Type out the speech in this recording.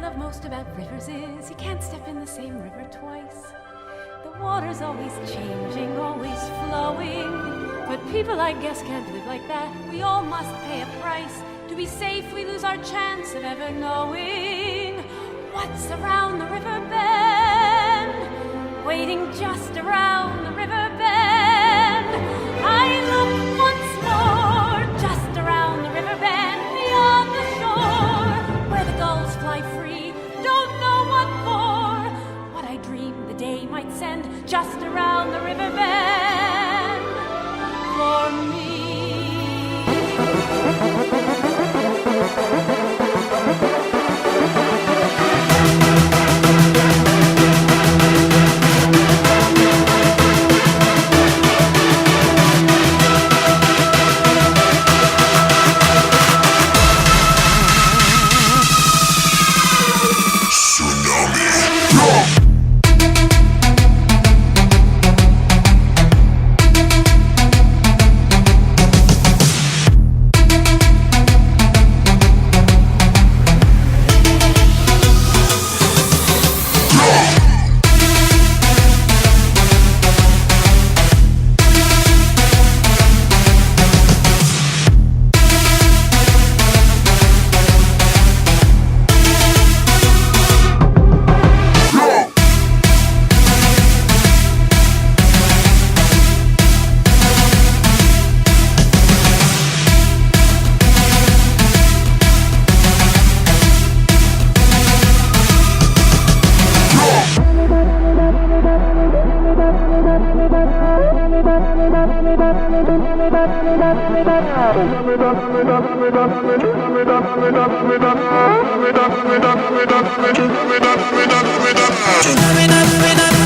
love most about rivers is you can't step in the same river twice. The water's always changing, always flowing. But people, I guess, can't live like that. We all must pay a price. To be safe, we lose our chance of ever knowing what's around the river bend, waiting just around the river bend. I look once more, just around the river bend, beyond the shore, where the gulls fly free, don't know what for. What I dream the day might send, just around the river bend, for me. Tsunami.